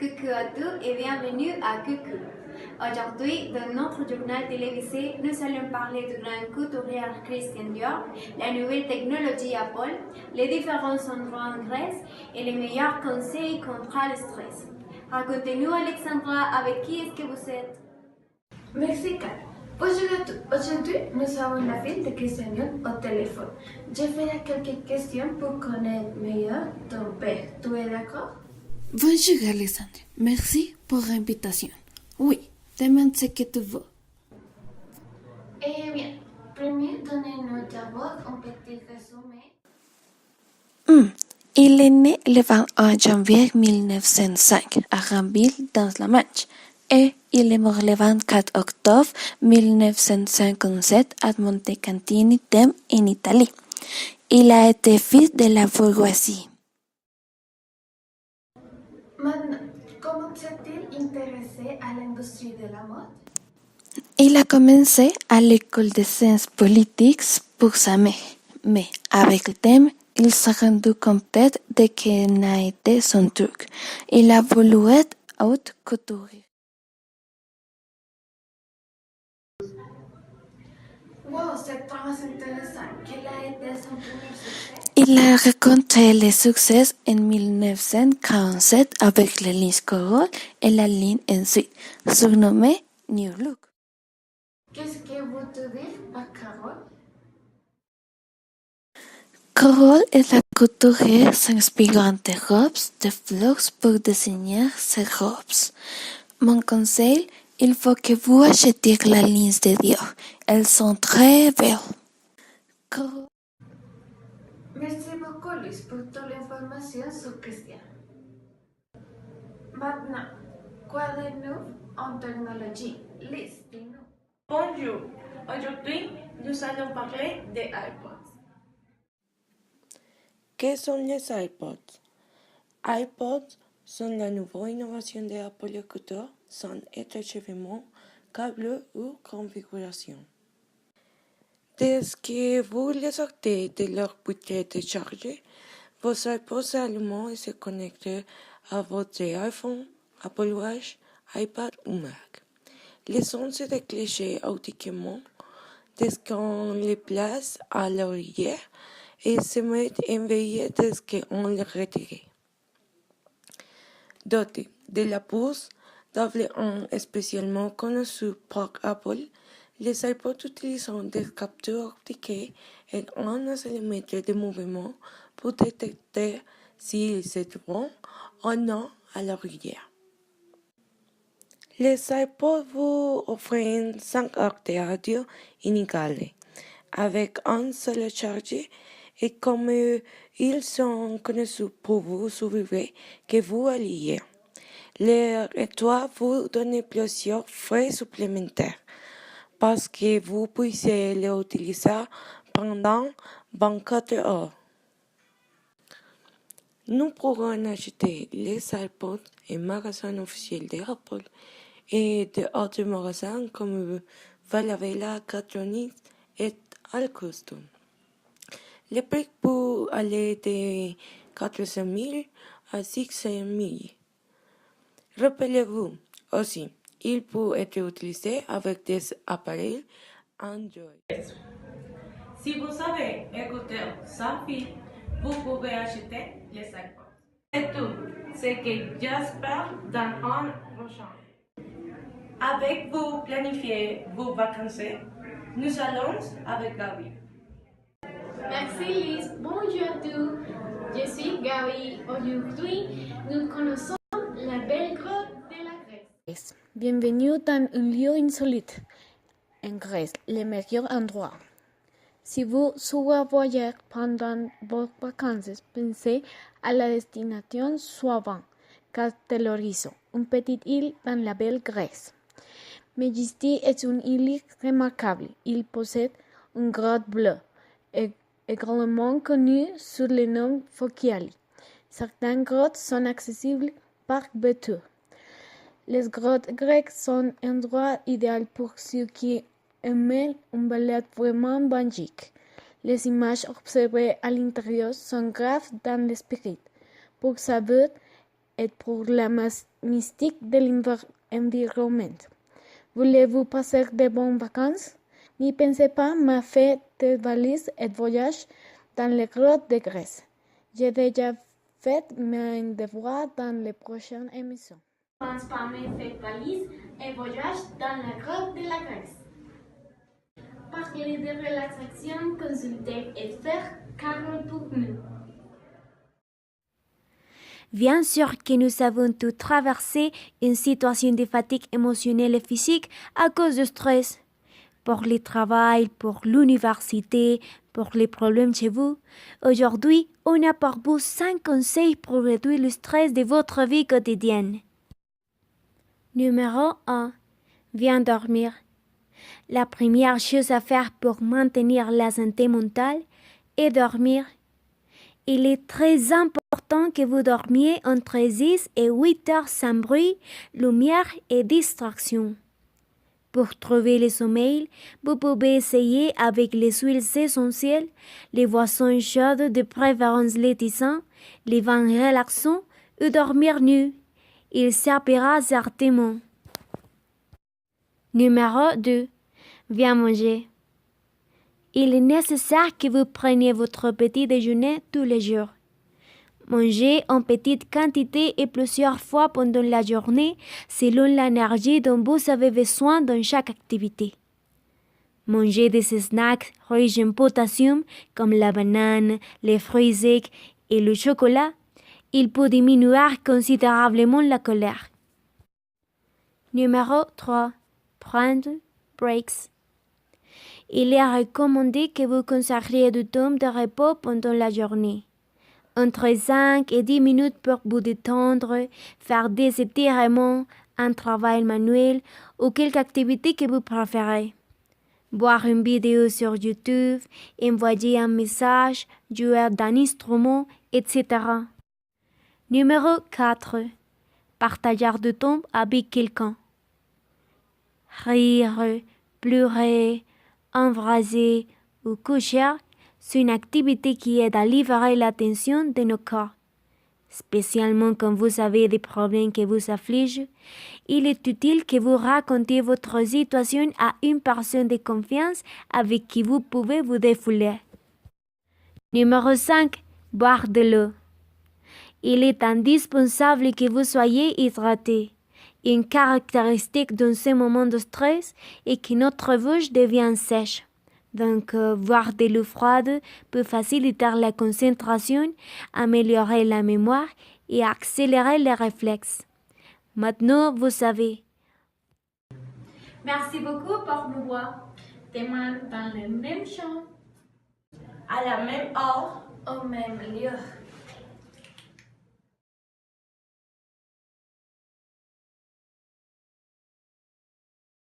Coucou à tous et bienvenue à Coucou. Aujourd'hui, dans notre journal télévisé, nous allons parler du grand couturier Christian Dior, la nouvelle technologie Apple, les différents endroits en Grèce et les meilleurs conseils contre le stress. Racontez-nous, Alexandra, avec qui est-ce que vous êtes? Merci, Kat. Bonjour à tous. Aujourd'hui, nous avons la ville de Christian Dior au téléphone. Je ferai quelques questions pour connaître mieux ton père. Tu es d'accord? Bonjour Alexandre, merci pour l'invitation. Oui, demande ce que tu veux. Eh bien, premier, donnez-nous d'abord un petit résumé. Il est né le 21 janvier 1905 à Ranville dans la Manche et il est mort le 24 octobre 1957 à Montecatini d'Em en Italie. Il a été fils de la bourgeoisie. Maintenant, comment s'est-il intéressé à l'industrie de la mode? Il a commencé à l'école de sciences politiques pour sa mère, mais avec le temps, il s'est rendu compte de que n'a été son truc. Il a voulu être haute couturier. Wow, c'est très intéressant. Quel a été son premier succès? Il a rencontré le succès en 1947 avec la ligne Carol et la ligne ensuite, surnommée New Look. Qu'est-ce que vous dire par Carole? Carol est la couturière s'inspirant de robes de fleurs pour désigner ses robes. Mon conseil, il faut que vous achetiez la ligne de Dior. Elles sont très belles. Carol Merci beaucoup, Luis, pour toute l'information sur Christian. Maintenant, quoi de neuf en technologie? Liz, dis-nous. Bonjour, aujourd'hui nous allons parler des iPods. ¿Qué son les iPods? iPods sont la nouvelle innovation de Apple Couture sans étanchement, câble ou configuration. Dès que vous les sortez de leur bouteille de charge, vos iPods s'allument et se connectent à votre iPhone, Apple Watch, iPad ou Mac. Les sons se déclenchent automatiquement dès qu'on les place à l'oreille et se mettent en veille dès qu'on les retire. Doté de la puce W1 spécialement conçue par Apple, les iPods utilisent des capteurs optiques et un accéléromètre de mouvement pour détecter s'ils se trouvent ou non à l'oreille. Les iPods vous offrent 5 heures de radio inégales avec un seul charge et comme ils sont conçus pour vous survivre que vous alliez. Leur étoile vous donne plusieurs frais supplémentaires parce que vous puissiez les utiliser pendant 24 heures. Nous pourrons acheter les iPods en magasin officiel d'Apple et d'autres magasins comme Falabella, Catronics et Al Custom. Le prix peut aller de 400 000 à 600 000. Rappelez-vous aussi, il peut être utilisé avec des appareils Android. Si vous avez écouté sans fil, vous pouvez acheter les iPods. C'est tout ce que j'espère dans un prochain. Avec vous planifiez vos vacances, nous allons avec Gabi. Merci Liz, bonjour à tous. Je suis Gabi. Aujourd'hui, nous connaissons la belle grotte de la Grèce. Bienvenue dans un lieu insolite. En Grèce, le meilleur endroit. Si vous souhaitez voyager pendant vos vacances, pensez à la destination suivante. Castellorizo, une petite île dans la belle Grèce. Megisti est une île remarquable. Il possède une grotte bleue, également connue sous le nom Fokiali. Certaines grottes sont accessibles par bateau. Les grottes grecques sont un endroit idéal pour ceux qui aiment une balade vraiment magique. Les images observées à l'intérieur sont graves dans l'esprit. Pour savoir et pour la mystique de l'environnement. Voulez-vous passer de bonnes vacances? N'y pensez pas, mais faites des valises et voyage dans les grottes de Grèce. J'ai déjà fait mes devoirs dans les prochaines émissions. Commence par mes faites valises et voyage dans la grotte de la Grèce. Parler de relaxation, consulter et faire carreau pour nous. Bien sûr que nous avons tous traversé une situation de fatigue émotionnelle et physique à cause du stress. Pour le travail, pour l'université, pour les problèmes chez vous. Aujourd'hui, on a pour vous 5 conseils pour réduire le stress de votre vie quotidienne. Numéro 1. Bien dormir. La première chose à faire pour maintenir la santé mentale est dormir. Il est très important que vous dormiez entre 6 et 8 heures sans bruit, lumière et distraction. Pour trouver le sommeil, vous pouvez essayer avec les huiles essentielles, les boissons chaudes de préférence lait tissant, les vins relaxants ou dormir nu. Il servira certainement. Numéro 2. Bien manger. Il est nécessaire que vous preniez votre petit déjeuner tous les jours. Mangez en petite quantité et plusieurs fois pendant la journée selon l'énergie dont vous avez besoin dans chaque activité. Mangez des snacks riches en potassium comme la banane, les fruits secs et le chocolat. Il peut diminuer considérablement la colère. Numéro 3. Prendre breaks. Il est recommandé que vous consacriez du temps de repos pendant la journée. Entre 5 et 10 minutes pour vous détendre, faire des étirements, un travail manuel ou quelque activité que vous préférez. Voir une vidéo sur YouTube, envoyer un message, jouer d'un instrument, etc. Numéro 4. Partager du temps avec quelqu'un. Rire, pleurer, embrasser ou coucher, c'est une activité qui aide à libérer la tension de nos corps. Spécialement quand vous avez des problèmes qui vous affligent, il est utile que vous racontiez votre situation à une personne de confiance avec qui vous pouvez vous défouler. Numéro 5. Boire de l'eau. Il est indispensable que vous soyez hydraté. Une caractéristique dans ces moments de stress est que notre bouche devient sèche. Donc, boire de l'eau froide peut faciliter la concentration, améliorer la mémoire et accélérer les réflexes. Maintenant, vous savez. Merci beaucoup pour nous voir. Demain dans le même champ. À la même heure. Au même lieu.